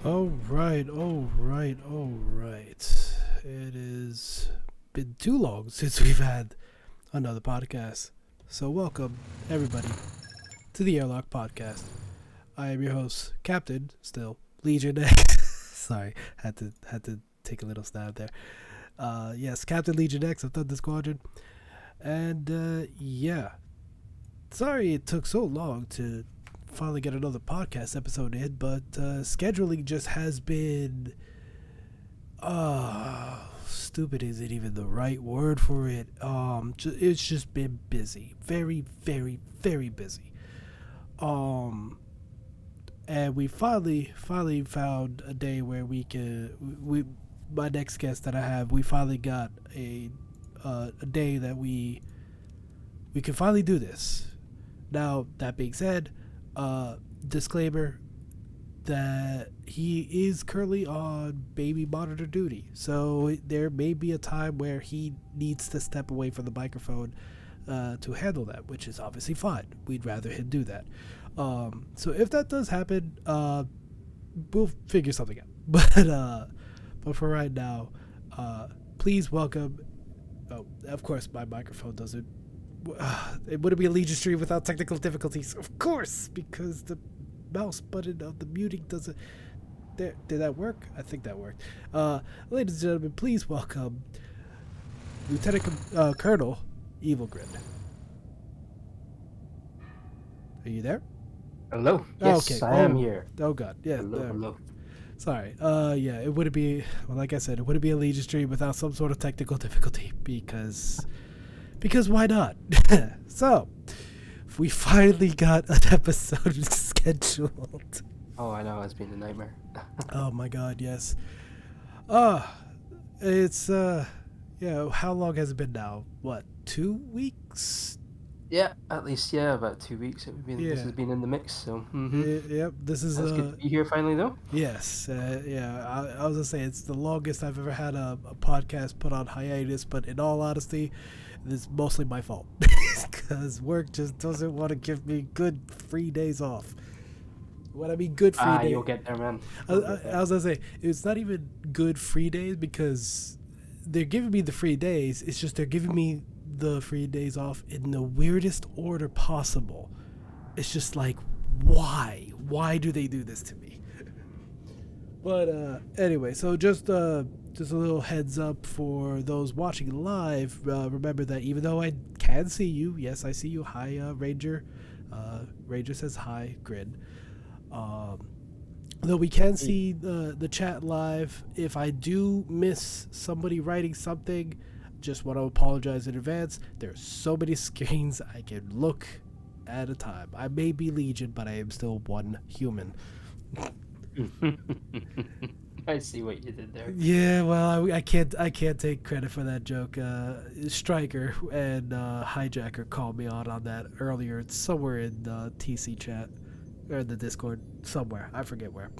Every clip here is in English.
All right. It has been too long since we've had another podcast. So welcome, everybody, to the Airlock Podcast. I am your host, Captain, still, LegionX. Sorry, had to take a little stab there. Yes, Captain LegionX of the Squadron. And, sorry it took so long to finally get another podcast episode in, but scheduling just has been stupid isn't even the right word for it. It's just been busy, very, very, very busy. And we finally found a day where my next guest that I have, we finally got a day that we can finally do this. Now, that being said, disclaimer that he is currently on baby monitor duty, so there may be a time where he needs to step away from the microphone to handle that, which is obviously fine. We'd rather him do that. So if that does happen, we'll figure something out. But for right now, please welcome. Oh, of course, my microphone doesn't. It wouldn't be a Legion stream without technical difficulties, of course, because the mouse button of the muting doesn't. There, did that work? I think that worked. Ladies and gentlemen, please welcome Lieutenant Colonel EvilGrin. Are you there? Hello. Yes, I am here. Oh God, yeah. Hello. Sorry. It wouldn't be. Well, like I said, it wouldn't be a Legion stream without some sort of technical difficulty because why not? So, we finally got an episode scheduled. Oh, I know, it's been a nightmare. Oh my God, yes. It's how long has it been now? What, 2 weeks? Yeah, at least, about 2 weeks this has been in the mix, so. Yep, this is That's good to be here finally, though. Yes, I was gonna say it's the longest I've ever had a podcast put on hiatus, but in all honesty, it's mostly my fault because work just doesn't want to give me good free days off. What I mean, good free days. You'll get there, man. I was gonna say it's not even good free days because they're giving me the free days. It's just they're giving me the free days off in the weirdest order possible. It's just like, why? Why do they do this to me? But anyway, so just a little heads up for those watching live. Remember that even though I can see you, yes, I see you. Hi, Ranger. Ranger says hi. Grin. Though we can see the chat live. If I do miss somebody writing something, just want to apologize in advance. There's so many screens I can look at a time. I may be Legion, but I am still one human. I see what you did there. Yeah, well, I can't take credit for that joke. Striker and Hijacker called me on that earlier. It's somewhere in the TC chat or the Discord somewhere. I forget where.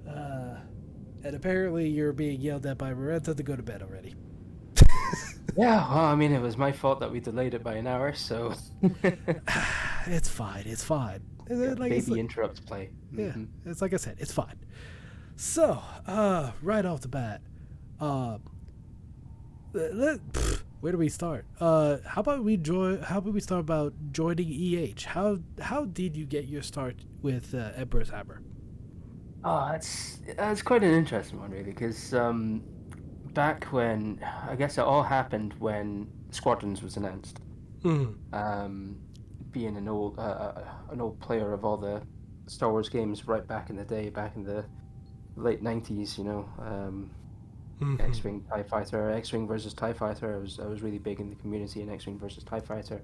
And apparently you're being yelled at by Marenta to go to bed already. Yeah, well, I mean, it was my fault that we delayed it by an hour, so. It's fine. Yeah, baby interrupts play. Yeah, it's like I said, it's fine. So, right off the bat, where do we start? How about we start about joining EH? How did you get your start with Emperor's Hammer? Oh, it's quite an interesting one, really, because back when, I guess it all happened when Squadrons was announced. Being an old player of all the Star Wars games right back in the day, back in the late 90s, X-Wing TIE Fighter, X-Wing versus TIE Fighter. I was really big in the community in X-Wing versus TIE Fighter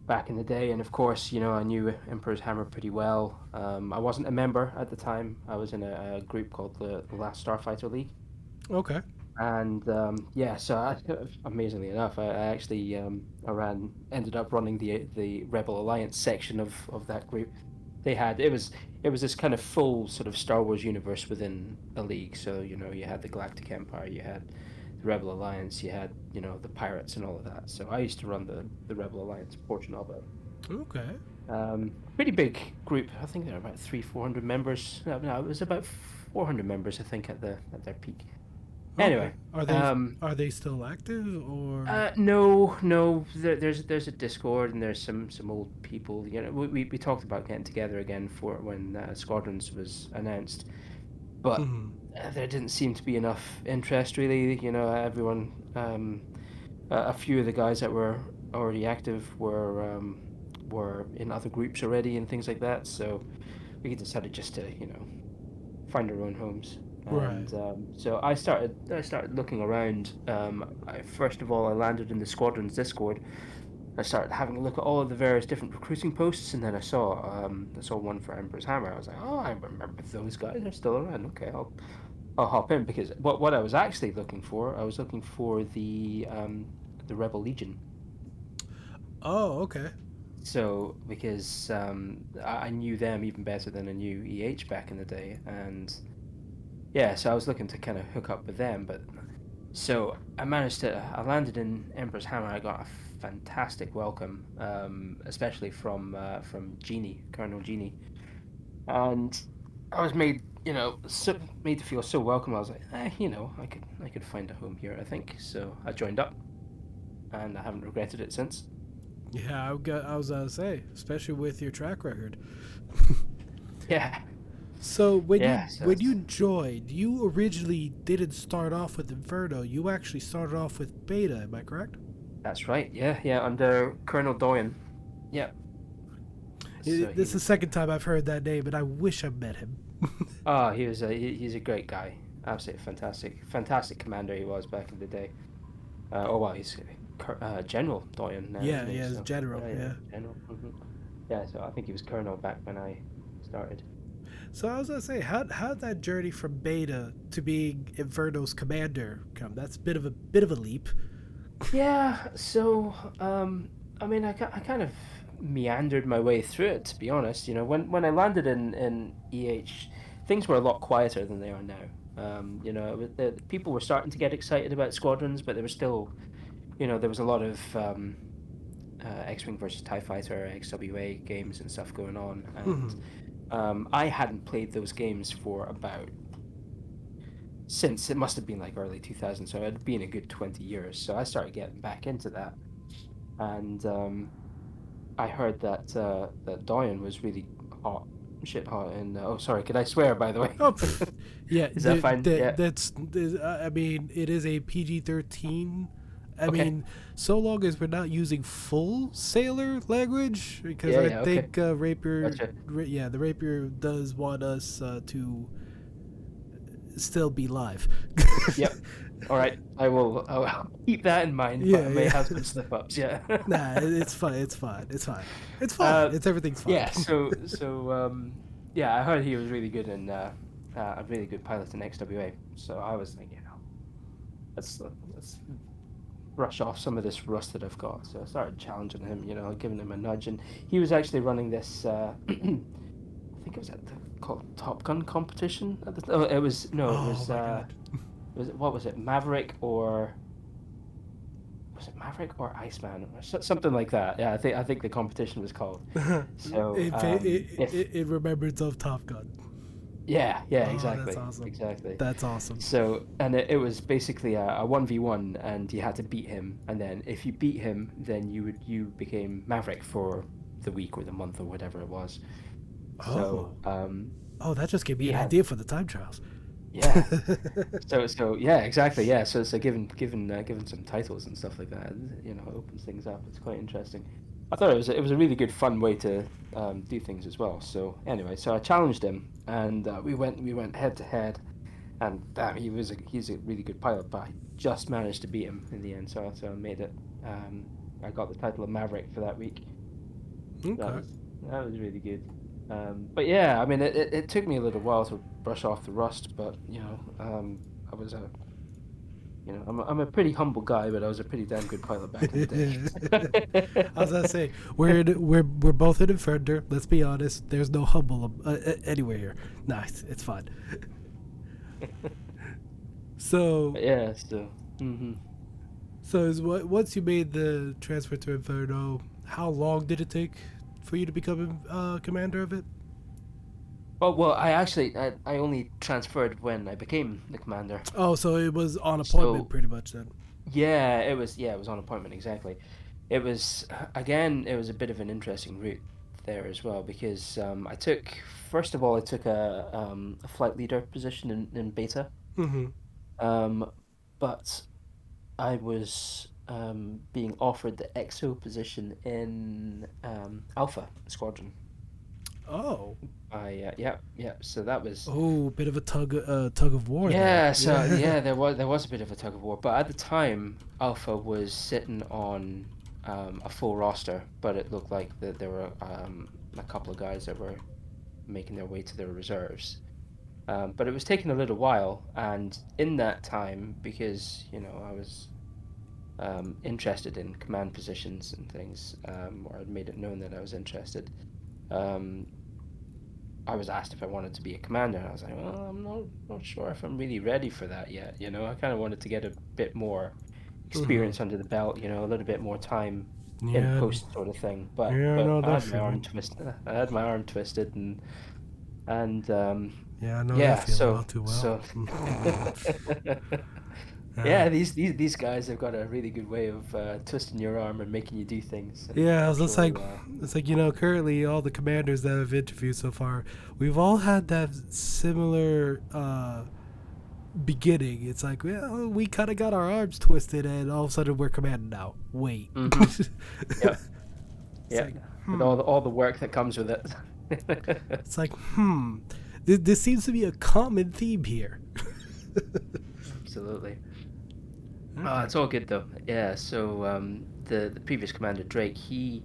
back in the day, and of course, I knew Emperor's Hammer pretty well. I wasn't a member at the time. I was in a group called the Last Starfighter League. Okay. And so amazingly enough, I actually ended up running the Rebel Alliance section of that group. It was this kind of full sort of Star Wars universe within a league. So you had the Galactic Empire, you had the Rebel Alliance, you had the pirates and all of that. So I used to run the Rebel Alliance portion of it. Okay. Pretty big group. I think there were about 300-400 members. No, it was about 400 members, I think, at their peak. Okay. Anyway, Are they still active or? no. There's a Discord, and there's some old people. You know, we talked about getting together again for when Squadrons was announced, but Mhm. there didn't seem to be enough interest, really. You know, everyone, a few of the guys that were already active were in other groups already and things like that. So we decided just to, find our own homes. Right. And so I started looking around. First of all, I landed in the Squadron's Discord. I started having a look at all of the various different recruiting posts, and then I saw one for Emperor's Hammer. I was like, oh, I remember those guys are still around. Okay, I'll hop in, because what I was actually looking for, I was looking for the Rebel Legion. Oh, okay. So because I knew them even better than I knew EH back in the day, and yeah, so I was looking to kind of hook up with them. But so I landed in Emperor's Hammer. I got a fantastic welcome, especially from Genie, Colonel Genie, and I was made to feel so welcome. I was like, I could find a home here, I think. So I joined up, and I haven't regretted it since. Yeah, I was gonna say, especially with your track record. Yeah, So yeah. So when you joined, you originally didn't start off with Inferno. You actually started off with Beta. Am I correct? that's right. Yeah, yeah. Under Colonel Doyen. Yeah. So he This is the was. second time I've heard that name, and I wish I met him. Oh, he's a great guy. Absolutely fantastic commander he was back in the day. Oh wow, he's General Doyen now, Yeah, isn't he? yeah, it's So general. yeah, Yeah. General. Yeah, so I think he was Colonel back when I started. So I was gonna say, how'd that journey from Beta to being Inferno's commander come? That's a bit of a leap. Yeah, so I mean, I kind of meandered my way through it, to be honest. You know, when I landed in EH, things were a lot quieter than they are now. The people were starting to get excited about squadrons, but there was still, there was a lot of X-Wing versus TIE Fighter, XWA games and stuff going on, and Mhm. I hadn't played those games for about since it must have been like early 2000s, so it had been a good 20 years. So I started getting back into that, and I heard that Doyen was really hot, shit hot, and oh, sorry, could I swear, by the way? Oh, yeah. Is that fine? Yeah. I mean, it is a PG-13. I Okay. mean, so long as we're not using full sailor language, because Yeah, I yeah, okay. think Rapier, Gotcha. the Rapier does want us to still be live. Yep. All right. I'll keep that in mind, but Yeah, I may yeah. have some slip-ups. Yeah. Nah, it's fine. It's fine. It's fine. It's fine. Uh, It's everything's fine. yeah. Yeah, I heard he was really good and a really good pilot in XWA. So I was like, let's brush off some of this rust that I've got. So I started challenging him, giving him a nudge, and he was actually running this. I think it was called Top Gun competition. Oh, it was no, it Oh was my god. what was it, Maverick or Iceman or something like that? Yeah, I think the competition was called. So if In remembrance of Top Gun. yeah, Oh, that's exactly, awesome. exactly. That's awesome. So, and it was basically a 1v1, and you had to beat him, and then if you beat him, then you became Maverick for the week or the month or whatever it was. Oh. So, Oh, that just gave me he an had, idea for the time trials. yeah. So yeah, exactly, yeah. So given some titles and stuff like that, it opens things up. It's quite interesting. I thought it was a really good fun way to do things as well. So anyway, so I challenged him, and we went head to head, and he's a really good pilot, but I just managed to beat him in the end. So I made it. I got the title of Maverick for that week. That Okay. was that was really good. But yeah, I mean, it took me a little while to brush off the rust, but I was I'm a pretty humble guy, but I was a pretty damn good pilot back in the day. I was gonna say we're both in Inferno. Let's be honest. There's no humble anywhere here. Nice, it's fine. So But yeah, so. is once you made the transfer to Inferno, how long did it take for you to become commander of it? Well, I only transferred when I became the commander. Oh, so it was on appointment So pretty much then. it was on appointment exactly. It was again, it was a bit of an interesting route there as well because I took first of all I took a flight leader position in beta, Mm-hmm. um, but I was being offered the XO position in Alpha Squadron. Oh. So that was Oh, bit of a tug of war there. yeah. So Yeah. yeah, there was a bit of a tug of war, but at the time Alpha was sitting on a full roster, but it looked like that there were a couple of guys that were making their way to their reserves. But it was taking a little while, and in that time, because I was interested in command positions and things, or I'd made it known that I was interested. Um, I was asked if I wanted to be a commander, and I was like, well, I'm not sure if I'm really ready for that yet. I kind of wanted to get a bit more Mm-hmm. experience under the belt, a little bit more time in Yeah. post sort of thing. But Yeah, I but know I that had my arm feeling. twisted. I had my arm twisted, and Yeah, I know that yeah, feeling all too well. so Yeah. yeah, these guys have got a really good way of twisting your arm and making you do things, and Yeah, I'm it's sure. like currently all the commanders that I've interviewed so far, we've all had that similar beginning. It's like, well, we kind of got our arms twisted, and all of a sudden we're commanding now. Wait. Mm-hmm. Yep. It's Yeah. like, With hmm. all the work that comes with it. It's like, hmm. This seems to be a common theme here. Absolutely. All right. It's all good though. Yeah. So the previous commander Drake, he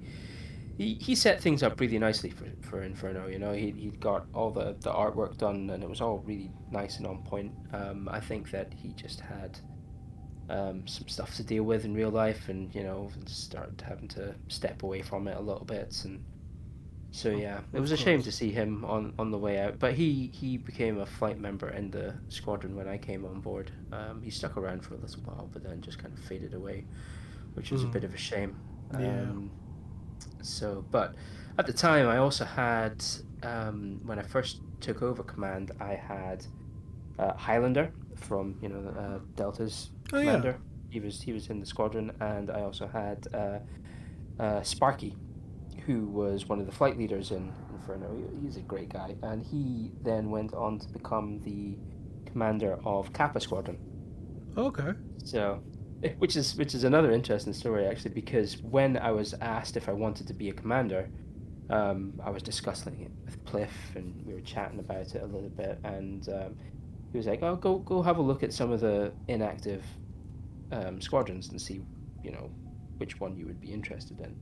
set things up really nicely for Inferno. He got all the artwork done, and it was all really nice and on point. I think that he just had some stuff to deal with in real life, and started having to step away from it a little bit, and so yeah, it was Of a shame to course. see him on the way out. But he became a flight member in the squadron when I came on board. He stuck around for a little while, but then just kind of faded away, which was a Mm. bit of a shame. Yeah. But at the time, I also had when I first took over command, I had Highlander from Delta's Oh yeah. commander. He was in the squadron, and I also had Sparky, who was one of the flight leaders in Inferno. He's a great guy, and he then went on to become the commander of Kappa Squadron. Okay. So, which is another interesting story actually, because when I was asked if I wanted to be a commander, I was discussing it with Pliff, and we were chatting about it a little bit, and he was like, "Oh, go have a look at some of the inactive squadrons and see, you know, which one you would be interested in."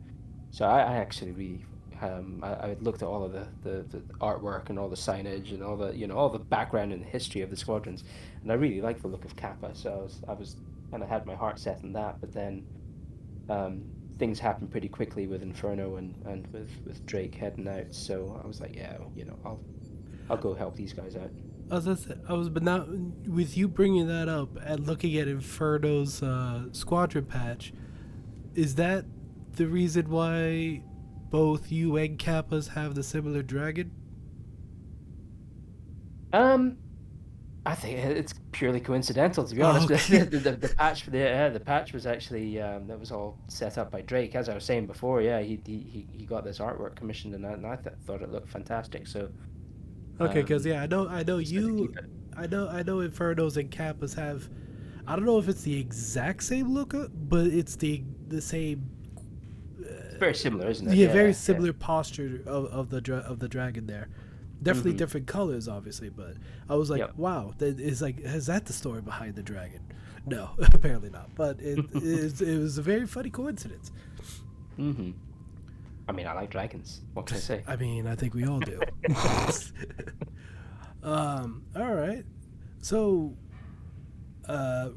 So I actually really I had looked at all of the artwork and all the signage and all the background and the history of the squadrons, and I really liked the look of Kappa. So I was kind of had my heart set on that, but then um, things happened pretty quickly with Inferno and with Drake heading out. So I was like, yeah, I'll go help these guys out. But now with you bringing that up and looking at Inferno's squadron patch, is that the reason why both you and Kappas have the similar dragon? Um, I think it's purely coincidental, to be honest. Okay. The patch was actually that was all set up by Drake, as I was saying before. Yeah, he got this artwork commissioned, and I thought it looked fantastic. So Okay, because um, yeah, I know he said to you, keep it. I know Infernos and Kappas have. I don't know if it's the exact same look, but it's the same. It's very similar, isn't it? Yeah, very Yeah, yeah. similar posture of the dragon there. Definitely Mm-hmm. different colors, obviously, but I was like, Yep. wow, that is like, is that the story behind the dragon? No, apparently not. But it was a very funny coincidence. Mm-hmm. I mean, I like dragons. What can I say? I mean, I think we all do. All right. So,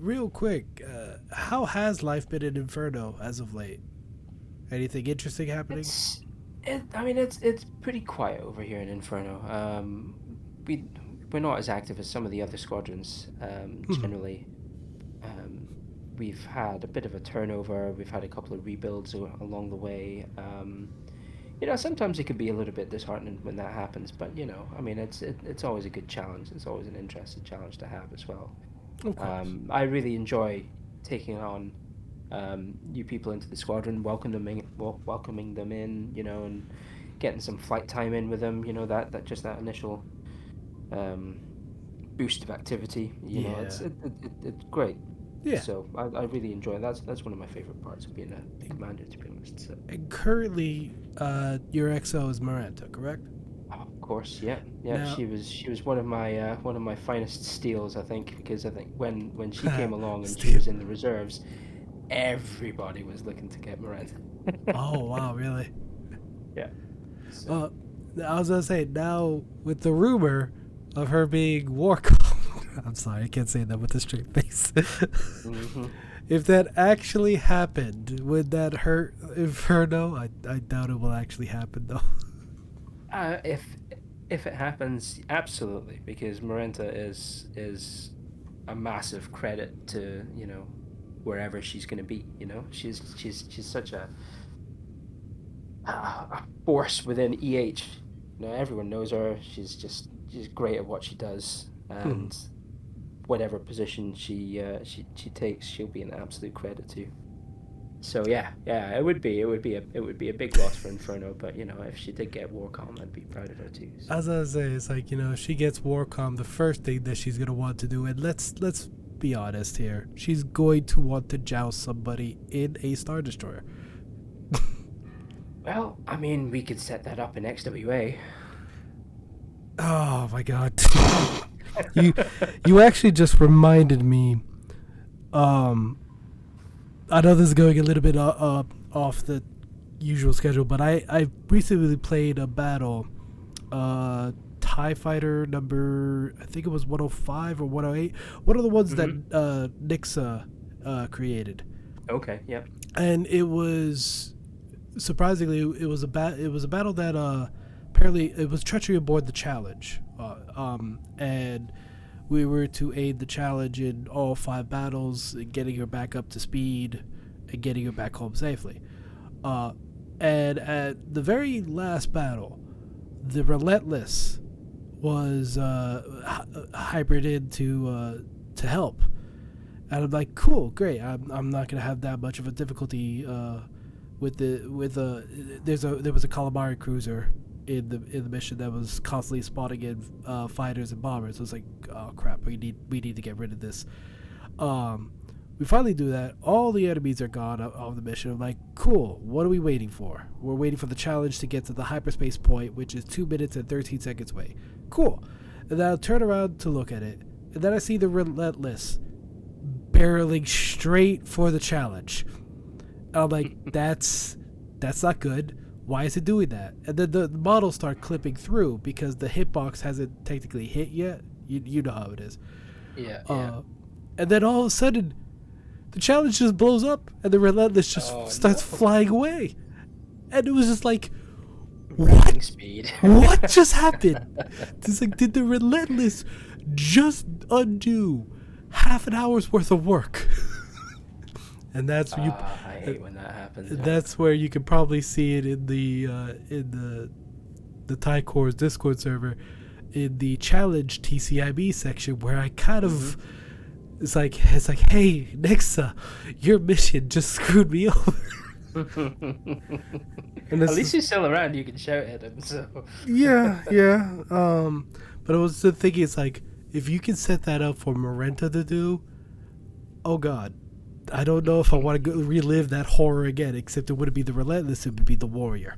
real quick, how has life been in Inferno as of late? Anything interesting happening? It's I mean, it's pretty quiet over here in Inferno. We we're not as active as some of the other squadrons. Mhm. Generally, um, we've had a bit of a turnover. We've had a couple of rebuilds along the way. sometimes it can be a little bit disheartening when that happens, but I mean, it's always a good challenge. It's always an interesting challenge to have as well. Of course. I really enjoy taking on new people into the squadron, welcoming them in, and getting some flight time in with them. That initial boost of activity. It's great. Yeah. So I really enjoy that. That's one of my favorite parts of being a commander, to be honest. So. And currently, your XO is Miranda, correct? Oh, of course, yeah. Now, she was one of my finest steals, I think, because I think when she came along and she was in the reserves, everybody was looking to get Miranda. Oh wow, really? Yeah. So. I was gonna say, now with the rumor of her being war called, I'm sorry, I can't say that with a straight face. Mm-hmm. If that actually happened, would that hurt Inferno? I doubt it will actually happen though. If it happens, absolutely, because Miranda is a massive credit to wherever she's going to be. She's such a force within EH. Everyone knows her. She's great at what she does, and whatever position she takes, she'll be an absolute credit to. So yeah, it would be a big loss for Inferno, but if she did get Warcom, I'd be proud of her too. So. As I say, it's like if she gets Warcom, the first thing that she's gonna want to do, and let's be honest here, she's going to want to joust somebody in a Star Destroyer. Well, I mean, we could set that up in XWA. Oh my god. you actually just reminded me. I know this is going a little bit off the usual schedule, but I recently played a battle, TIE Fighter number, I think it was 105 or 108, one of the ones that Nixa created. Okay, yep. And it was, surprisingly, it was a battle that apparently it was treachery aboard the Challenge, and we were to aid the Challenge in all 5 battles, getting her back up to speed and getting her back home safely. And at the very last battle, the Relentless was hybrided to help. And I'm like, cool, great. I'm not gonna have that much of a difficulty with there was a calamari cruiser in the mission that was constantly spotting in fighters and bombers. So it's like, oh crap, we need to get rid of this. We finally do that. All the enemies are gone off the mission. I'm like, cool, what are we waiting for? We're waiting for the Challenge to get to the hyperspace point, which is 2 minutes and 13 seconds away. Cool. And then I'll turn around to look at it, and then I see the Relentless barreling straight for the Challenge. And I'm like, that's not good. Why is it doing that? And then the models start clipping through because the hitbox hasn't technically hit yet. You know how it is. Yeah. And then all of a sudden, the Challenge just blows up and the Relentless just starts flying away. And it was just like, what? Speed. What just happened? It's like, did the Relentless just undo half an hour's worth of work? And that's where I hate when that happens. That's where you can probably see it in the TIE Corps Discord server, in the Challenge TCIB section, where I kind of it's like, hey Nixa, your mission just screwed me over. At least he's still around. You can shout at him. So yeah. But I was just thinking, it's like, if you can set that up for Miranda to do, oh god. I don't know if I want to relive that horror again, except it wouldn't be the Relentless, it would be the Warrior.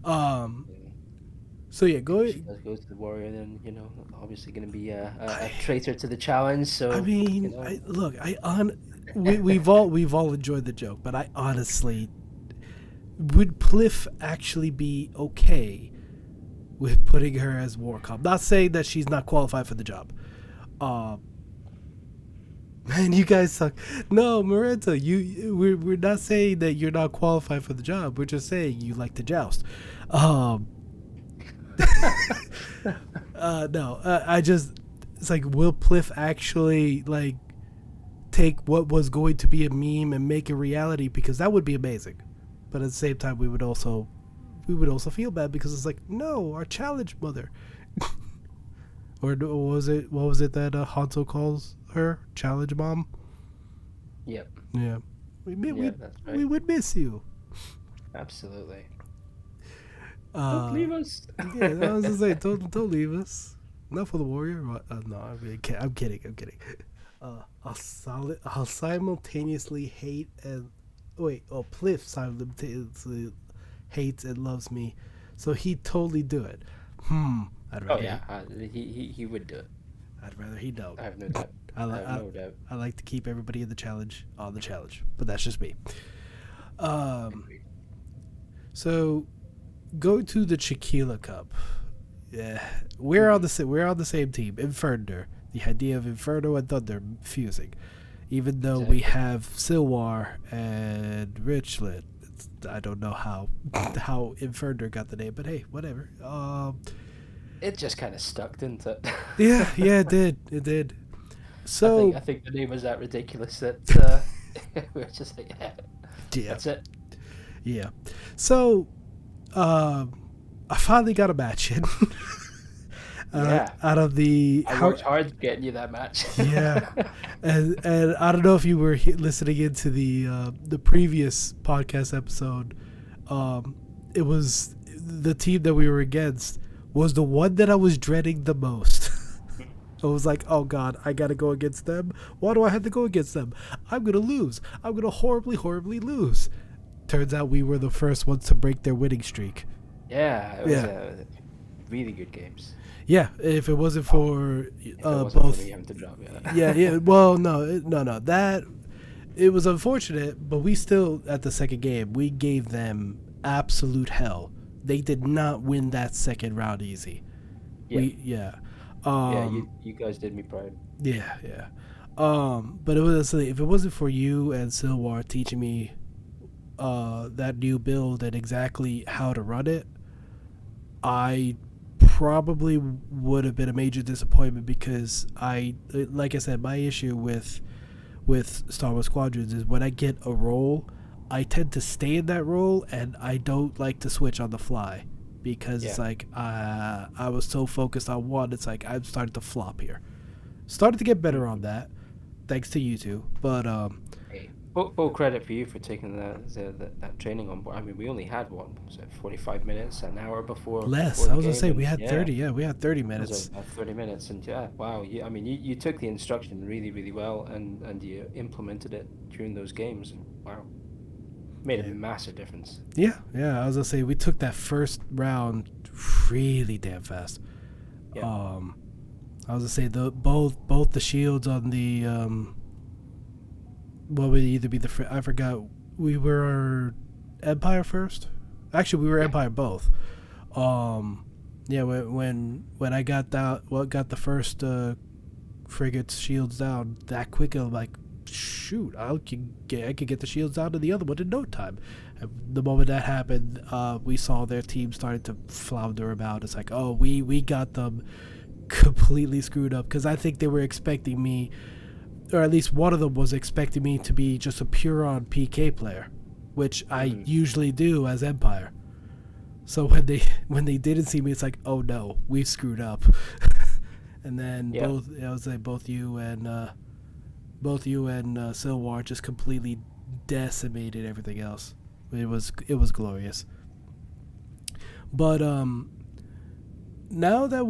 So yeah, go ahead. If she does go to the Warrior, then obviously going to be a traitor to the Challenge. So I mean, we've all enjoyed the joke, but I honestly, would Pliff actually be okay with putting her as Warcom? Not saying that she's not qualified for the job. Man, you guys suck. No, Miranda, we're not saying that you're not qualified for the job. We're just saying you like to joust. No, it's like, will Pliff actually take what was going to be a meme and make a reality? Because that would be amazing. But at the same time, we would also feel bad because it's like, no, our challenge mother. Or what was it that Hanzo calls her? Challenge mom? Yep. Yeah. That's right. We would miss you. Absolutely. Don't leave us. Yeah, I was gonna say, don't leave us. Not for the warrior. No, I'm kidding. I'll simultaneously hate and Pliff simultaneously hates and loves me, so he'd totally do it. I'd rather. He would do it. I'd rather he don't. I have no doubt. No doubt. I like to keep everybody in the challenge on the challenge, but that's just me. So go to the Chiquila Cup. Yeah, we're on the same team. Inferno. The idea of Inferno and Thunder fusing, even though we have Silwar and Richland. I don't know how Inferno got the name, but hey, whatever. It just kind of stuck, didn't it? Yeah, it did. So I think the name was that ridiculous that we were just like, that's it. Yeah. So, I finally got a match in. Out of the... I worked hard getting you that match. Yeah. And I don't know if you were listening into the previous podcast episode. It was the team that we were against was the one that I was dreading the most. I was like, oh God, I got to go against them. Why do I have to go against them? I'm going to lose. I'm going to horribly, horribly lose. Turns out we were the first ones to break their winning streak. Yeah, it was really good games. Yeah, if it wasn't for both. For me having to drop, yeah. Well, no. That it was unfortunate, but we still at the second game we gave them absolute hell. They did not win that second round easy. Yeah. You guys did me proud. Yeah. But it was if it wasn't for you and Silwar teaching me that new build and exactly how to run it, I probably would have been a major disappointment because like I said, my issue with Star Wars Squadrons is when I get a role, I tend to stay in that role and I don't like to switch on the fly because it's like I was so focused on one, it's like I'm starting to flop here. Started to get better on that, thanks to you two. But full credit for you for taking that training on board. I mean, we only had 45 minutes, an hour before. Less. I was gonna say we had 30. Yeah, we had 30 minutes. 30 minutes, and wow. I mean, you took the instruction really, really well, and you implemented it during those games. Wow, made a massive difference. Yeah. I was gonna say we took that first round really damn fast. Yeah. I was gonna say both the shields on the what would either be I forgot. We were Empire first. Actually, we were Empire both. When I got the first frigate's shields down that quick, I'm like, shoot, I could get the shields down to the other one in no time. And the moment that happened, we saw their team starting to flounder about. It's like, oh, we got them completely screwed up because I think they were expecting me. Or at least one of them was expecting me to be just a pure-on PK player, which I usually do as Empire. So when they didn't see me, it's like, oh no, we screwed up. And then both you and Silwar just completely decimated everything else. It was glorious. But now that I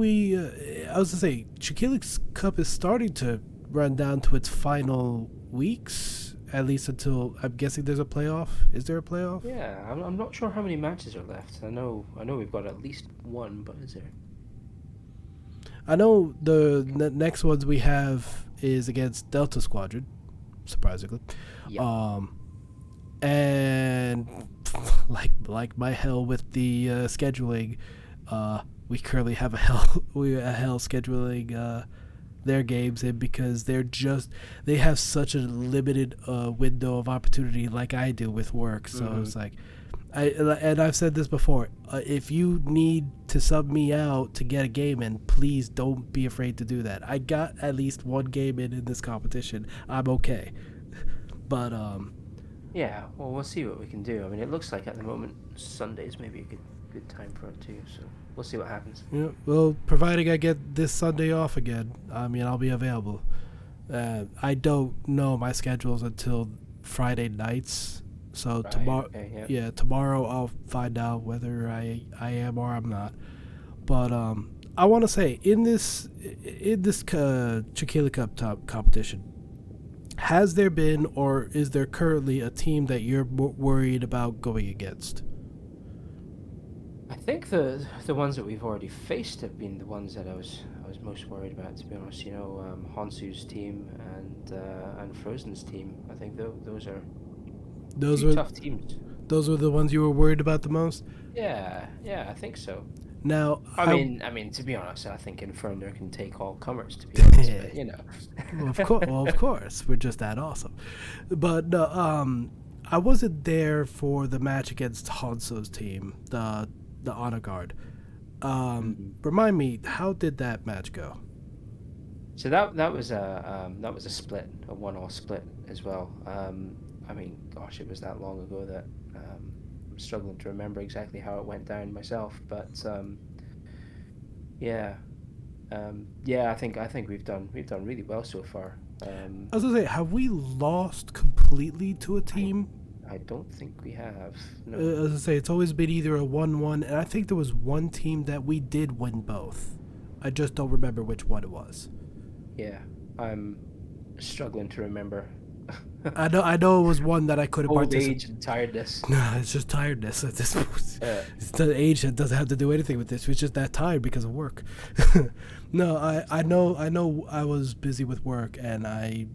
was gonna say, Chiquili's Cup is starting to run down to its final weeks, at least until I'm guessing there's a playoff. Is there a playoff? Yeah, I'm not sure how many matches are left. I know we've got at least one, but is there? I know the next ones we have is against Delta Squadron, surprisingly. Yep. And like my hell with the scheduling, we currently have a hell scheduling their games in because they have such a limited window of opportunity like I do with work. So it's like I've said this before, if you need to sub me out to get a game in, please don't be afraid to do that. I got at least one game in this competition. I'm okay. But Yeah, well, we'll see what we can do. I mean, it looks like at the moment Sunday's maybe a good time for it too. So we'll see what happens. Yeah, well, providing I get this Sunday off again, I mean, I'll be available. I don't know my schedules until Friday nights, so Right. tomorrow, Okay. Yeah. yeah, tomorrow I'll find out whether I am or I'm not. But I want to say in this Chiquila Cup top competition, has there been or is there currently a team that you're worried about going against? I think the ones that we've already faced have been the ones that I was most worried about, to be honest. You know, Honsu's team and Frozen's team. I think those are Those two were tough teams. those were the ones you were worried about the most. Yeah, yeah, I think so. Now, I mean, to be honest, I think Inferno can take all comers. To be honest, but you know. of course, we're just that awesome. But no, I wasn't there for the match against Hanso's team, the honor guard. Mhm. Remind me, how did that match go? So that was a split, a 1-all split as well. I mean, gosh, it was that long ago that I'm struggling to remember exactly how it went down myself. But yeah, yeah, I think we've done really well so far. I was gonna say, have we lost completely to a I team? I don't think we have. No. As I say, it's always been either a 1-1, and I think there was one team that we did win both. I just don't remember which one it was. Yeah, I'm struggling to remember. I know it was one that I couldn't Old participate. age and tiredness. No, it's just tiredness at this point. Uh, It's the age that doesn't have to do anything with this. We're just that tired because of work. No, I know I was busy with work and I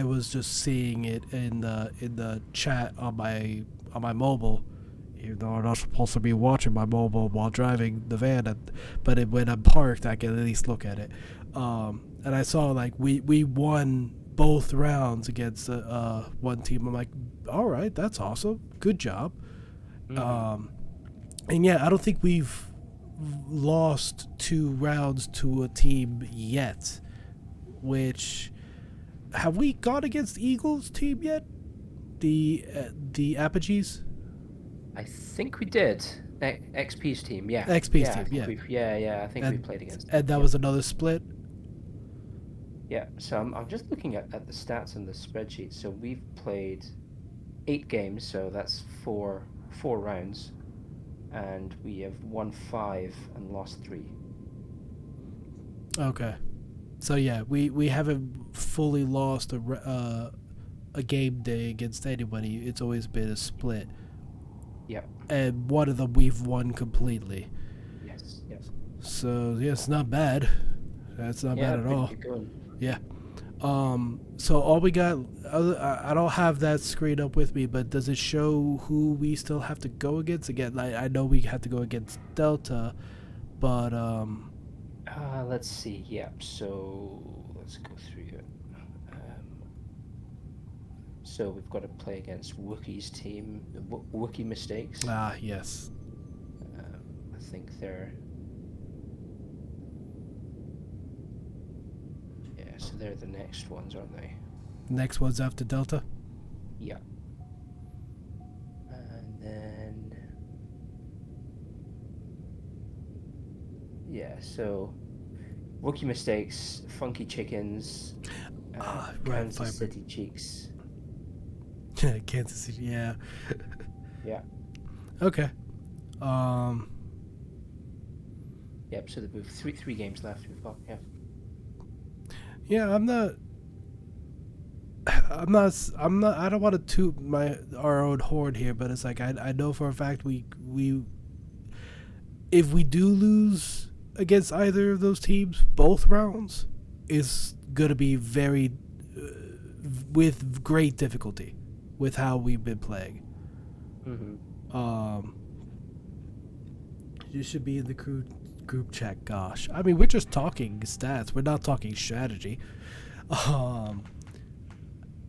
was just seeing it in the chat on my mobile, even though I'm not supposed to be watching my mobile while driving the van. But when I'm parked, I can at least look at it. And I saw like we won both rounds against one team. I'm like, all right, that's awesome, good job. mhm. And yeah, I don't think we've lost 2 rounds to a team yet. Which have we gone against Eagles team yet? The Apogees? I think we did. XP's team, yeah. XP's Yeah, I team, think yeah. yeah, I think we And played against them. and that Yeah. was another split. Yeah, so I'm just looking at the stats in the spreadsheet. So we've played 8 games, so that's four rounds, and we have won 5 and lost 3. Okay, so yeah, we haven't fully lost a game day against anybody. It's always been a split, Yeah. and one of them we've won completely. Yes. Yes. So yeah, it's not bad. That's not Yeah, bad at pretty all. good going. Yeah. So all we got, I don't have that screen up with me, but does it show who we still have to go against? Again, I know we have to go against Delta, but Let's see. Yeah. So let's go through it. So we've got to play against Wookiee's team, the Wookiee Mistakes. yes. I think they're so they're the next ones, aren't they? Next one's after Delta. Yeah. And then so Wookiee Mistakes, Funky Chickens, Right, Kansas Viper. City Cheeks. Kansas City. Yeah. Yeah. Okay. Yep. So we've three games left. We've got Yeah, I'm not. I don't want to toot our own horn here, but it's like I know for a fact we if we do lose against either of those teams, both rounds is gonna be very with great difficulty with how we've been playing. Mm-hmm. You should be in the group chat. Gosh, I mean we're just talking stats. We're not talking strategy.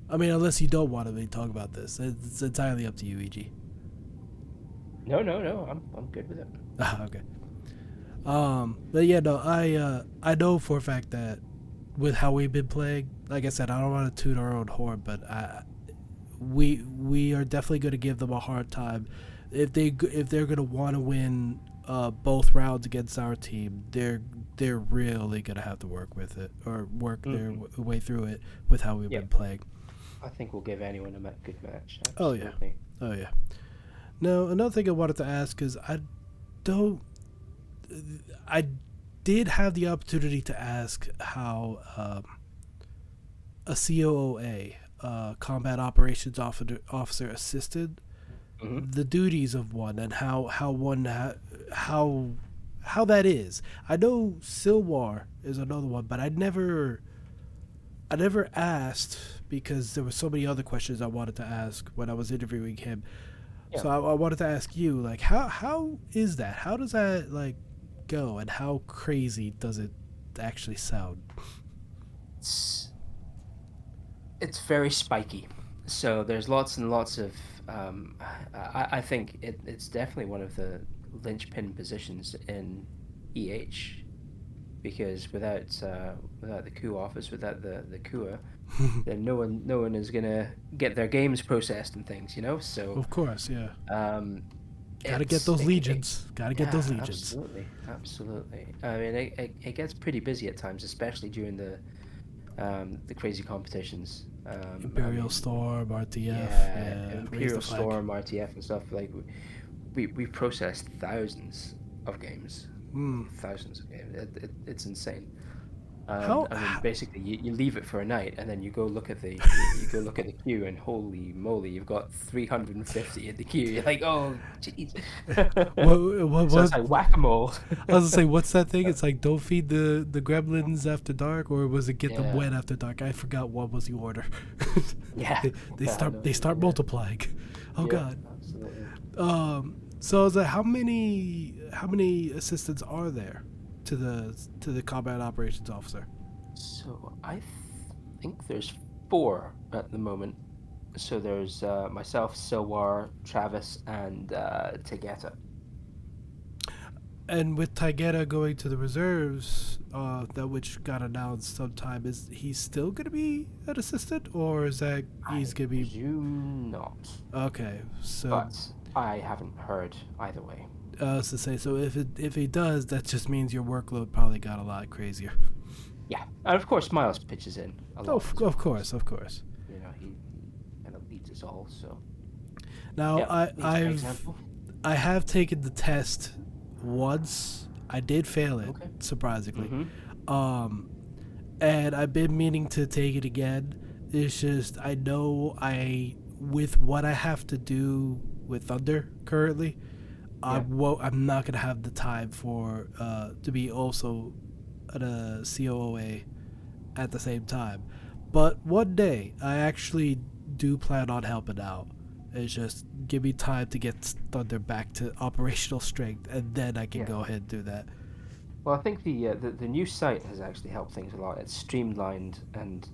I mean, unless you don't want to talk about this, it's entirely up to you, EG. No. I'm good with it. Okay. But yeah, no, I know for a fact that with how we've been playing, like I said, I don't want to toot our own horn, but we are definitely going to give them a hard time if they're going to want to win both rounds against our team. They're really going to have to work with it or work their way through it with how we've been playing. I think we'll give anyone a good match. Absolutely. Oh yeah. Now another thing I wanted to ask is I did have the opportunity to ask how a COOA, combat operations officer, assisted the duties of one, and how that is. I know Silwar is another one, but I never asked because there were so many other questions I wanted to ask when I was interviewing him. Yeah. So I wanted to ask you, like, how is that? How does that like go, and how crazy does it actually sound? It's very spiky. So there's lots and lots of. I think it's definitely one of the linchpin positions in EH, because without the coup office, without the CUA, then no one is gonna get their games processed and things, you know. So of course, yeah. Gotta get those legions. Gotta get those legions. Absolutely. I mean, it gets pretty busy at times, especially during the crazy competitions. Imperial Storm, RTF. Yeah, Imperial Storm, RTF, and stuff. Like we processed thousands of games. Thousands of games. It's insane. I mean, basically, you leave it for a night, and then you go look at the queue, and holy moly, you've got 350 in the queue. You're like, oh, jeez. So it's like whack-a-mole. I was gonna say, what's that thing? It's like, don't feed the gremlins after dark, or was it get them wet after dark? I forgot what was the order. They start multiplying. Oh God. Absolutely. So I was like, how many assistants are there to the combat operations officer? So I think there's 4 at the moment. So there's myself, Silwar, Travis, and Tegeta. And with Taigeta going to the reserves, that which got announced sometime, is he still going to be an assistant, or is that he's going to be? I presume not. Okay, so. But I haven't heard either way. To say, so if he does, that just means your workload probably got a lot crazier. Yeah, and of course Miles pitches in a lot. Of course. You know, he kind of leads us all. So now I have taken the test once. I did fail it, surprisingly. And I've been meaning to take it again. It's just I know with what I have to do with Thunder currently. I'm not gonna have the time for to be also at a COOA at the same time. But one day I actually do plan on helping out. It's just give me time to get Thunder back to operational strength, and then I can go ahead and do that. Well, I think the new site has actually helped things a lot. It's streamlined and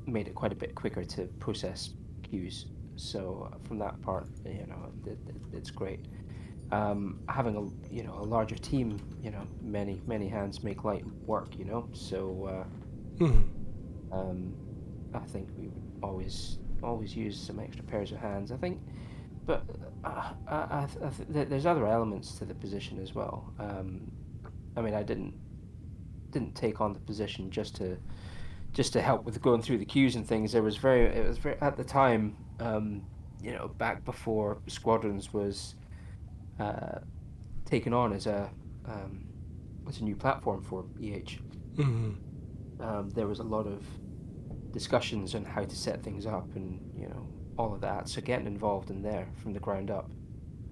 made it quite a bit quicker to process queues. So from that part, you know, it's great. Having a larger team, you know, many hands make light work, you know. So I think we would always use some extra pairs of hands, I think. But there's other elements to the position as well. I mean, I didn't take on the position just to help with going through the queues and things. It was very at the time, you know, back before Squadrons was taken on as a new platform for EH. There was a lot of discussions on how to set things up, and you know, all of that. So getting involved in there from the ground up,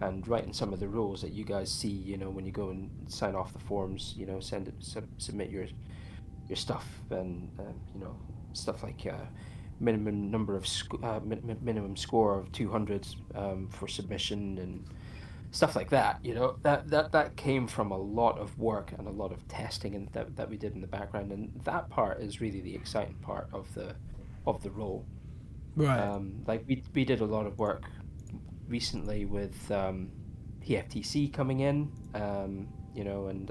and writing some of the rules that you guys see, you know, when you go and sign off the forms, you know, submit your stuff, and you know, stuff like minimum number of minimum score of 200 for submission and stuff like that. You know, that came from a lot of work and a lot of testing and that we did in the background, and that part is really the exciting part of the role. Right. Like we did a lot of work recently with PFTC coming in, you know, and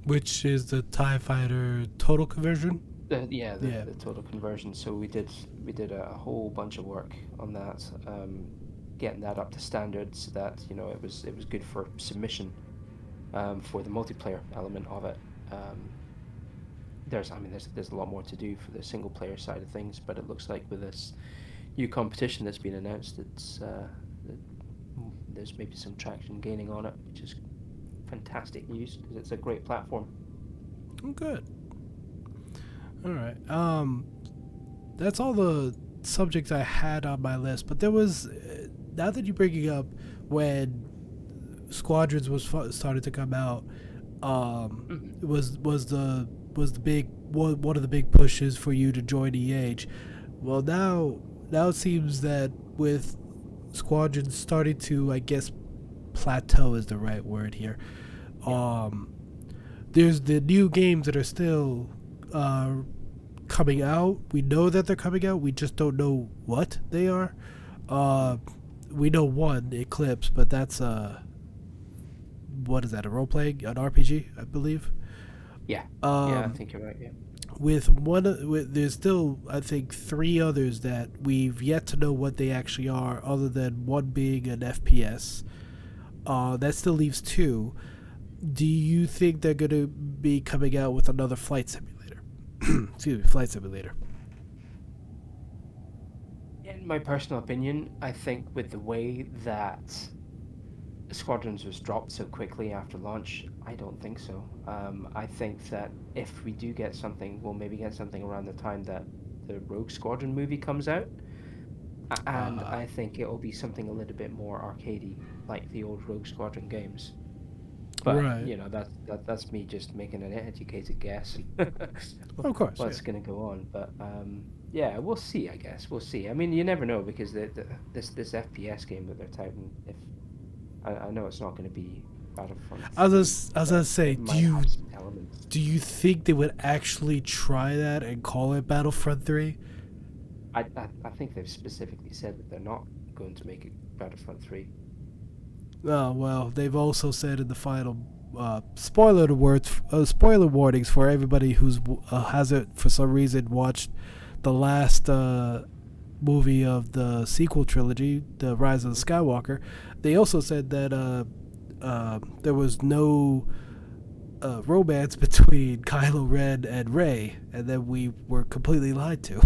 which is the TIE Fighter total conversion. The total conversion. So we did a whole bunch of work on that, getting that up to standard so that it was good for submission, for the multiplayer element of it. There's a lot more to do for the single player side of things, but it looks like with this new competition that's been announced, there's maybe some traction gaining on it, which is fantastic news because it's a great platform. Oh, good. All right. That's all the subjects I had on my list, but there was, now that you're bringing up when Squadrons was started to come out, was the big one of the big pushes for you to join EH. Well, now it seems that with Squadrons starting to, I guess, plateau is the right word here. There's the new games that are still coming out. We know that they're coming out. We just don't know what they are. We know one, Eclipse, but that's what is that? A role playing, an RPG, I believe. Yeah. I think you're right. Yeah. There's still, I think, 3 others that we've yet to know what they actually are, other than one being an FPS. That still leaves 2. Do you think they're going to be coming out with another flight simulator? Excuse me, flight simulator. In my personal opinion, I think with the way that Squadrons was dropped so quickly after launch, I don't think so. I think that if we do get something, we'll maybe get something around the time that the Rogue Squadron movie comes out. And I think it'll be something a little bit more arcadey, like the old Rogue Squadron games. But right. That's me just making an educated guess. Of course, what's going to go on? But we'll see. I guess we'll see. I mean, you never know because this FPS game that they're touting, if I know it's not going to be Battlefront. I was gonna say, do you think they would actually try that and call it Battlefront 3? I think they've specifically said that they're not going to make it Battlefront 3. Oh, well, they've also said in the final spoiler warnings for everybody who's hasn't for some reason watched the last movie of the sequel trilogy, The Rise of the Skywalker. They also said that there was no romance between Kylo Ren and Rey, and then we were completely lied to.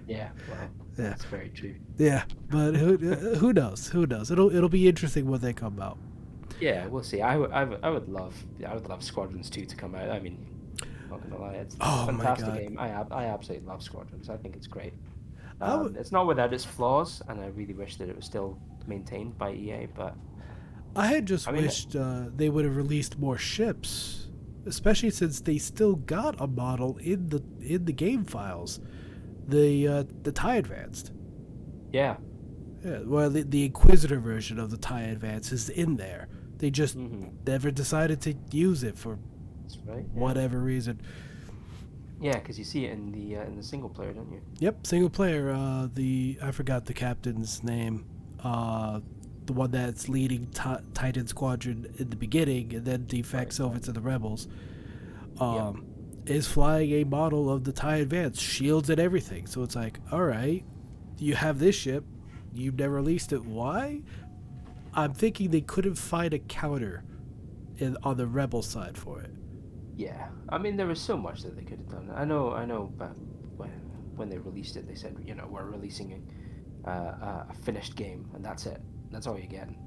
Yeah, well, that's very true. Yeah, but who knows? Who knows? It'll be interesting when they come out. Yeah, we'll see. I would love Squadrons 2 to come out. I mean, I'm not gonna lie, it's a fantastic game. I absolutely love Squadrons. I think it's great. It's not without its flaws, and I really wish that it was still maintained by EA. But I had just wished they would have released more ships, especially since they still got a model in the game files. The TIE Advanced. Yeah. Yeah. Well, the Inquisitor version of the TIE Advanced is in there. They just never decided to use it for whatever reason. Yeah, because you see it in the single player, don't you? Yep, single player. I forgot the captain's name. The one that's leading Titan Squadron in the beginning, and then defects over to the Rebels. Is flying a model of the TIE Advance, shields and everything. So it's like, all right, you have this ship, you've never released it. Why? I'm thinking they couldn't find a counter on the Rebel side for it. Yeah, I mean, there was so much that they could have done. I know, but when they released it, they said, we're releasing a finished game, and that's it. That's all you're getting.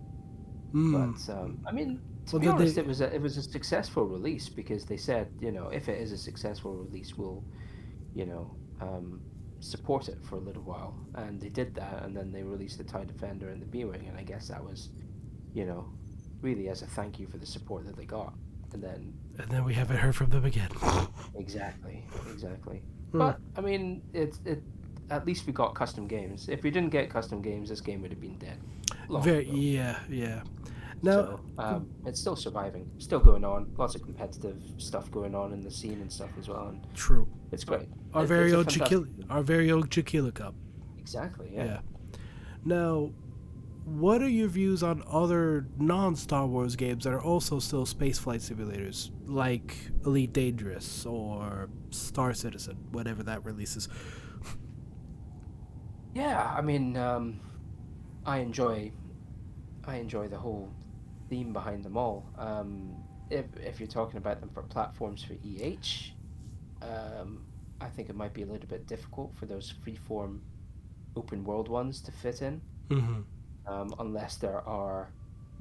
But I mean, to be honest, it was a successful release because they said, if it is a successful release, we'll, support it for a little while, and they did that, and then they released the TIE Defender and the B-Wing, and I guess that was, really as a thank you for the support that they got, and then we haven't heard from them again. Exactly. But I mean, it at least we got custom games. If we didn't get custom games, this game would have been dead. Yeah. Now, it's still surviving, still going on. Lots of competitive stuff going on in the scene and stuff as well. And true. It's great. Our very own Chiquila Cup. Exactly. Yeah. Now, what are your views on other non-Star Wars games that are also still spaceflight simulators, like Elite Dangerous or Star Citizen, whatever that releases? Yeah, I mean, I enjoy I enjoy the whole theme behind them all. If you're talking about them for platforms for I think it might be a little bit difficult for those freeform open world ones to fit in, Mm-hmm. unless there are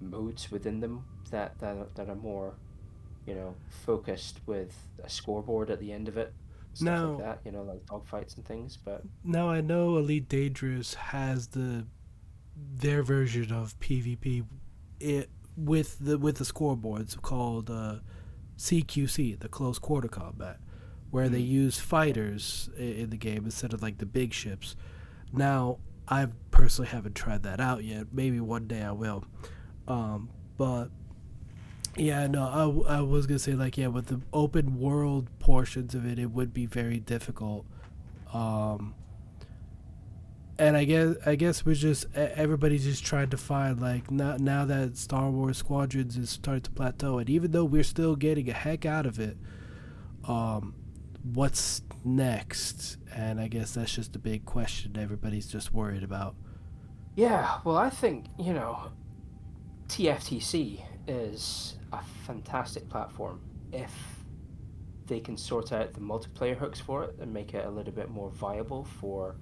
modes within them that are more, focused with a scoreboard at the end of it, stuff like Now, that, like dogfights and things. But now I know Elite Dangerous has their version of PvP, with the scoreboards called CQC, the close quarter combat, where they mm, use yeah, fighters in the game instead of like the big ships. Now, I personally haven't tried that out yet. Maybe one day I will. But yeah, no, I was gonna say, like, yeah, with the open world portions of it, it would be very difficult. Um, and I guess we're just everybody's just trying to find, like, now that Star Wars Squadrons is starting to plateau, and even though we're still getting a heck out of it, um, what's next? And I guess that's just a big question everybody's just worried about. yeah. Well, I think TFTC is a fantastic platform if they can sort out the multiplayer hooks for it and make it a little bit more viable for,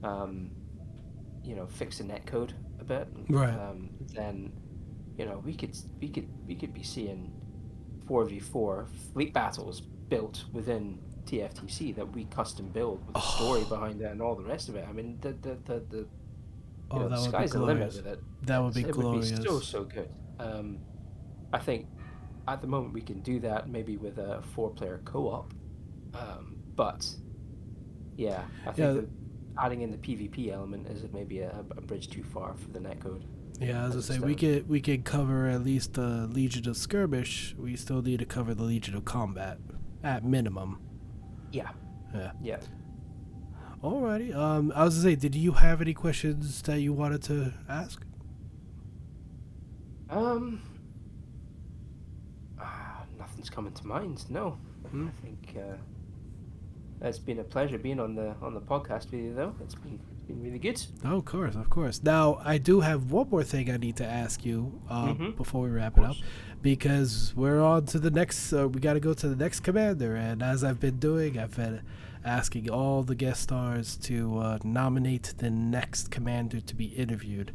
um, fix the netcode a bit. Right. Then, we could be seeing 4v4 fleet battles built within TFTC that we custom build with a story Oh, behind it and all the rest of it. I mean, the oh, the that would be sky's the limit glorious. with it. That would be It would be so, glorious. so good. I think at the moment we can do that maybe with a four-player co-op. But yeah, I think Yeah, that adding in the PvP element is maybe a bridge too far for the netcode yeah. As I as it say, we stands. could cover at least the Legion of Skirmish. We still need to cover the Legion of Combat at minimum. Yeah, Yeah. yeah. Alrighty. I was gonna say, did you have any questions that you wanted to ask? Um, Nothing's coming to mind. No, Hmm? I think it's been a pleasure being on the podcast with you, though. It's been really good. Oh, of course, of course. Now, I do have one more thing I need to ask you before we Of wrap it up, course. because we're on to the next. We got to go to the next commander, and as I've been doing, I've been asking all the guest stars to nominate the next commander to be interviewed.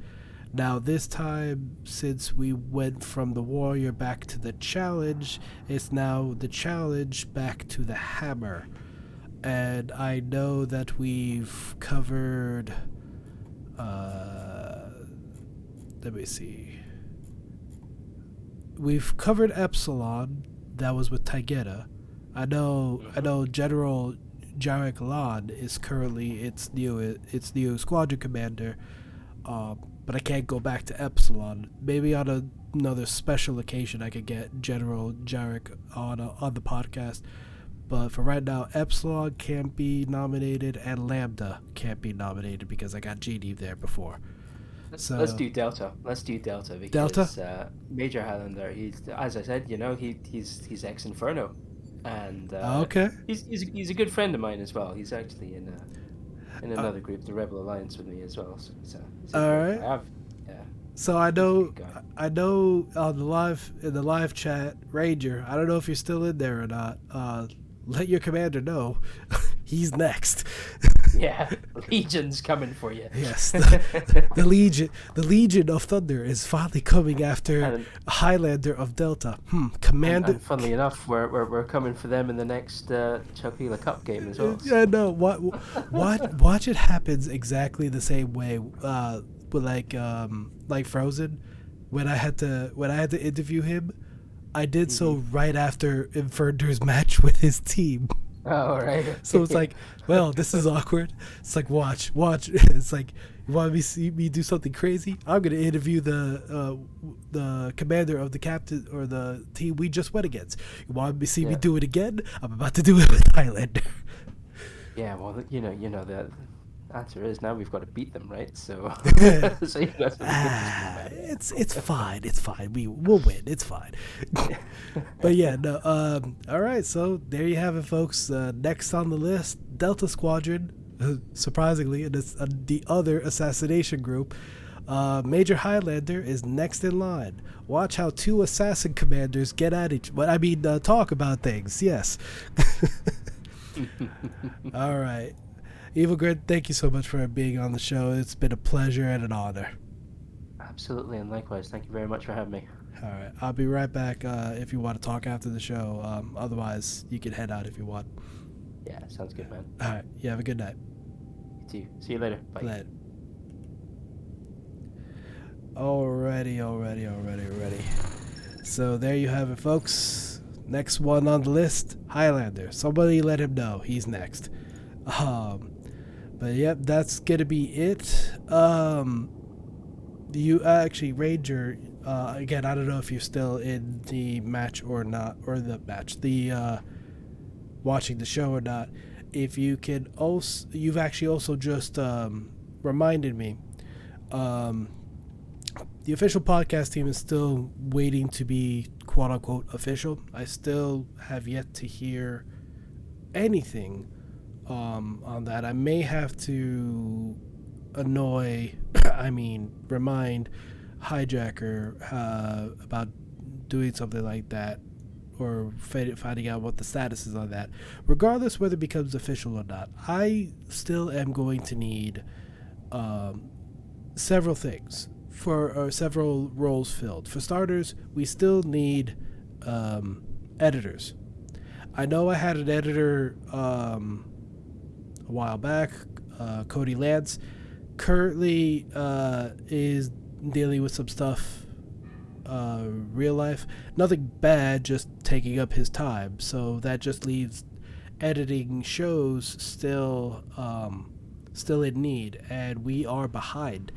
Now, this time, since we went from the warrior back to the challenge, it's now the challenge back to the hammer. And I know that we've covered. Uh, Let me see. We've covered Epsilon. That was with Taigeta. I Hmm. know General Jarek Lan is currently its new squadron commander. But I can't go back to Epsilon. Maybe on another special occasion I could get General Jarek on the podcast. But for right now, Epsilon can't be nominated and Lambda can't be nominated because I got GD there before. Let's So do Delta. Let's do Delta Delta. because Major Highlander. He's, as I said, he's ex Inferno, and Okay. he's a good friend of mine as well. He's actually in Uh, another group, the Rebel Alliance, with me as well. So he's a all great right. guy. Yeah, So I he's a know good guy. I know on the live chat, Ranger. I don't know if you're still in there or not. Let your commander know he's next. Yeah, Legion's coming for you. Yes, the Legion of Thunder is finally coming after and Highlander of Delta. Commander. and funnily enough, we're coming for them in the next Chocula Cup game as well. Yeah, So. no. Watch it happens exactly the same way. With like Frozen, when I had to interview him, I did so Hmm. right after Inferno's match with his team. Oh, right. So it's like, well, this is awkward. It's like, watch. It's like, you want me to see me do something crazy? I'm gonna interview the commander of the captain or the team we just went against. You want me to see me Yeah. do it again? I'm about to do it with Highlander. Yeah, well, you know that answer is now we've got to beat them, right? So, so you got something good to speak about. It's fine. It's fine. We'll win. It's fine. But yeah, no. All right. So there you have it, folks. Next on the list, Delta Squadron. Surprisingly, and it's the other assassination group. Major Highlander is next in line. Watch how two assassin commanders get at talk about things. Yes. All right. EvilGrin, thank you so much for being on the show. It's been a pleasure and an honor. Absolutely, and likewise. Thank you very much for having me. All right. I'll be right back if you want to talk after the show. Otherwise, you can head out if you want. Yeah, sounds good, man. All right. You have a good night. You too. See you later. Bye. Later. Alrighty. So there you have it, folks. Next one on the list, Highlander. Somebody let him know he's next. But yep, that's gonna be it. You actually, Ranger. Again, I don't know if you're still in the match or not, or the match, watching the show or not. If you can also, you've actually also just reminded me. The official podcast team is still waiting to be quote unquote official. I still have yet to hear anything on that. I may have to remind Hijacker about doing something like that, or finding out what the status is on that. Regardless whether it becomes official or not, I still am going to need several things for several roles filled. For starters, we still need editors. I know I had an editor a while back, Cody Lance. Currently is dealing with some stuff real life. Nothing bad, just taking up his time. So that just leaves editing shows still in need, and we are behind.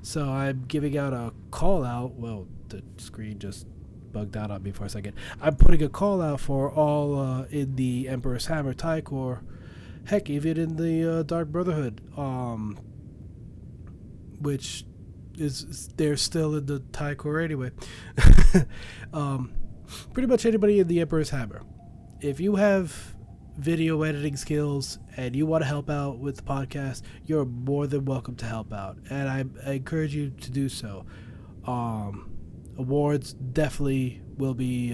So I'm giving out a call out. Well, the screen just bugged out on me for a second. I'm putting a call out for all in the Emperor's Hammer TIE Corps. Heck, even in the Dark Brotherhood, which is they're still in the TIE Corps anyway. Pretty much anybody in the Emperor's Hammer. If you have video editing skills and you want to help out with the podcast, you're more than welcome to help out, and I encourage you to do so. Awards definitely will be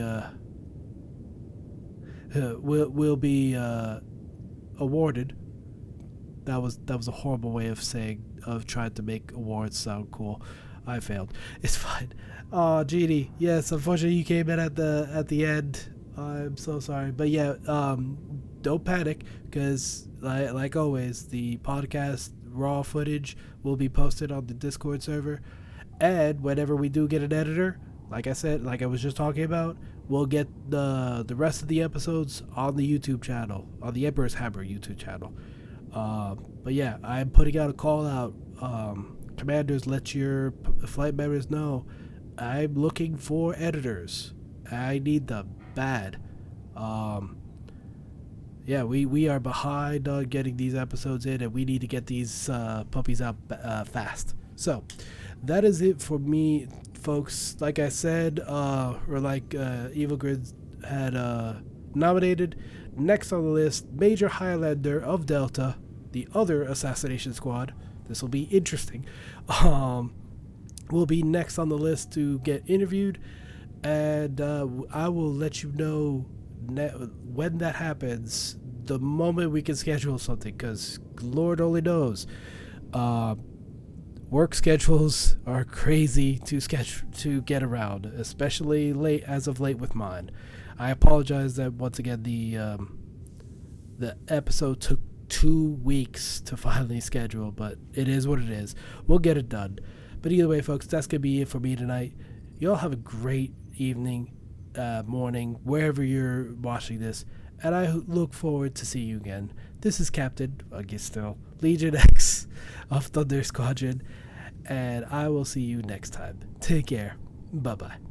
awarded. That was a horrible way of trying to make awards sound cool. I failed. It's fine. Jeannie, yes, unfortunately you came in at the end. I'm so sorry, but yeah, don't panic, because like always, the podcast raw footage will be posted on the Discord server, and whenever we do get an editor, like I said, like I was just talking about, we'll get the rest of the episodes on the YouTube channel, on the Emperor's Hammer YouTube channel. But yeah, I'm putting out a call out. Commanders, let your flight members know I'm looking for editors. I need them bad. Yeah, we are behind on getting these episodes in, and we need to get these puppies out fast. So that is it for me, folks. Like I said, or like EvilGrin had nominated, next on the list, Major Highlander of Delta, the other assassination squad. This will be interesting. Will be next on the list to get interviewed, and I will let you know when that happens, the moment we can schedule something, because Lord only knows. Work schedules are crazy to get around, especially as of late with mine. I apologize that once again the episode took 2 weeks to finally schedule, but it is what it is. We'll get it done. But either way, folks, that's gonna be it for me tonight. Y'all have a great evening, morning, wherever you're watching this, and I look forward to see you again. This is Captain, I guess still, LegionX of Thunder Squadron, and I will see you next time. Take care. Bye-bye.